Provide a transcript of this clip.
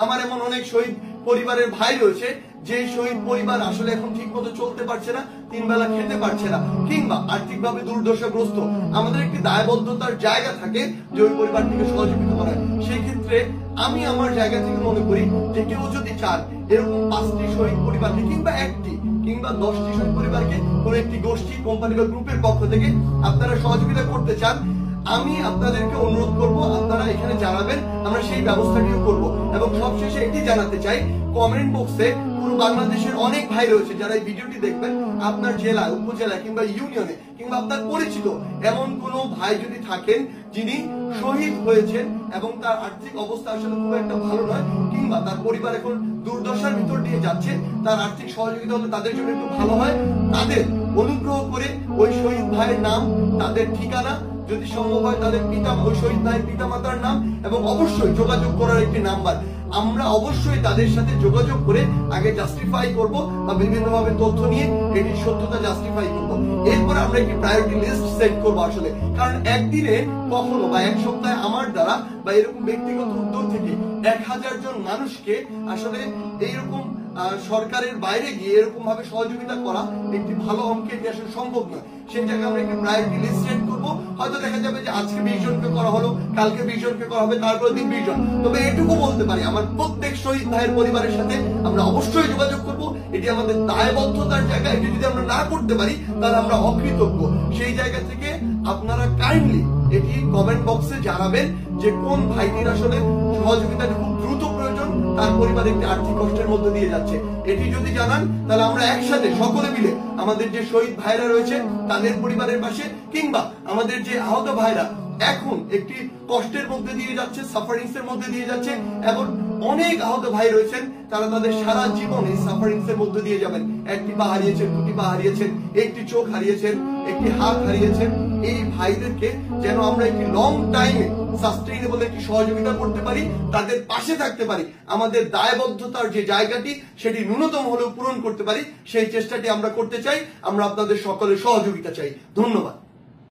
আমার এমন অনেক শহীদ পরিবারের ভাই রয়েছে যে শহীদ পরিবার আসলে এখন ঠিক মতো চলতে পারছে না, 3 বেলা খেতে পারছে না, কিংবা আর্থিকভাবে দুর্দশাগ্রস্ত। আমাদের একটি দায়বদ্ধতার জায়গা থাকে যে ওই পরিবারটিকে সহযোগিতা করা। সেই ক্ষেত্রে আমি আমার জায়গা থেকে মনে করি যে কেউ যদি চান এরকম 5টি শহীদ পরিবারকে কিংবা 1টি কিংবা 10টি শহীদ পরিবারকে কোন একটি গোষ্ঠী, কোম্পানি বা গ্রুপের পক্ষ থেকে আপনারা সহযোগিতা করতে চান, আমি আপনাদেরকে অনুরোধ করব আপনারা এখানে জানাবেন, আমরা সেই ব্যবস্থাটিও করব। এবং সবশেষে এটি জানাতে চাই, কমেন্ট বক্সে পুরো বাংলাদেশের অনেক ভাই রয়েছে যারা এই ভিডিওটি দেখবেন, আপনার জেলা, উপজেলা কিংবা ইউনিয়নে কিংবা আপনার পরিচিত এমন কোন ভাই যদি থাকেন যিনি শহীদ হয়েছেন এবং তার আর্থিক অবস্থা আসলে খুব একটা ভালো নয়, কিংবা তার পরিবার এখন দুর্দশার ভিতর দিয়ে যাচ্ছে, তার আর্থিক সহযোগিতা হলে তাদের জন্য একটু ভালো হয়, তাদের অনুগ্রহ করে ওই শহীদ ভাইয়ের নাম, তাদের ঠিকানা, যদি সম্ভব হয় তাদের ওই শহীদ ভাইয়ের পিতামাতার নাম এবং অবশ্যই যোগাযোগ করার একটি নাম্বার, আমরা অবশ্যই তাদের সাথে যোগাযোগ করে আগে জাস্টিফাই করব বা বিভিন্ন ভাবে তথ্য নিয়ে এটির সত্যতা জাস্টিফাই করব। এরপর আমরা একটি প্রায়োরিটি লিস্ট সেট করব আসলে, কারণ একদিনে কখনো বা এক সপ্তাহে আমার দ্বারা বা এরকম ব্যক্তিগত উদ্যোগ থেকে 1000 জন মানুষকে আসলে এইরকম সরকারের বাইরে গিয়ে এরকম ভাবে সহযোগিতা করা একটি ভালো অঙ্কে আসলে সম্ভব নয়। সেই জায়গায় আমরা একটি প্রায়োরিটি লিস্ট সেট করবো। হয়তো দেখা যাবে যে আজকে 20 জনকে করা হলো, কালকে 20 জনকে করা হবে, তারপরে দিন 20 জন। তবে এটুকু বলতে পারি, আমার প্রত্যেক শহীদ ভাইয়ের পরিবারের সাথে আমরা অবশ্যই যোগাযোগ করব। এটি আমাদের দায়বদ্ধতার জায়গা, এটি যদি আমরা না করতে পারি তাহলে আমরা অকৃতজ্ঞ। সেই জায়গা থেকে আপনারা কাইন্ডলি এটি কমেন্ট বক্সে জানাবেন যে কোন ভাইটির আসলে সহযোগিতার খুব দ্রুত প্রয়োজন, তার পরিবার একটি আর্থিক কষ্টের মধ্যে দিয়ে যাচ্ছে। এটি যদি জানান তাহলে আমরা একসাথে সকলে মিলে আমাদের যে শহীদ ভাইরা রয়েছে তাদের পরিবারের পাশে, কিংবা আমাদের যে আহত ভাইরা এখন একটি কষ্টের মধ্যে দিয়ে যাচ্ছে, সাফারিংস এর মধ্যে দিয়ে যাচ্ছে, এখন অনেক আহত ভাই রয়েছেন তারা তাদের সারা জীবন এই সাফারিংস এর মধ্যে দিয়ে যাবেন। একটি পা হারিয়েছেন, দুটি পা হারিয়েছেন, একটি চোখ হারিয়েছেন, একটি হাত হারিয়েছেন। এই ভাইদেরকে যেন আমরা একটি লং টাইমে সাস্টেইনেবল একটি সহযোগিতা করতে পারি, তাদের পাশে থাকতে পারি, আমাদের দায়বদ্ধতার যে জায়গাটি সেটি ন্যূনতম হলেও পূরণ করতে পারি, সেই চেষ্টাটি আমরা করতে চাই। আমরা আপনাদের সকলের সহযোগিতা চাই। ধন্যবাদ।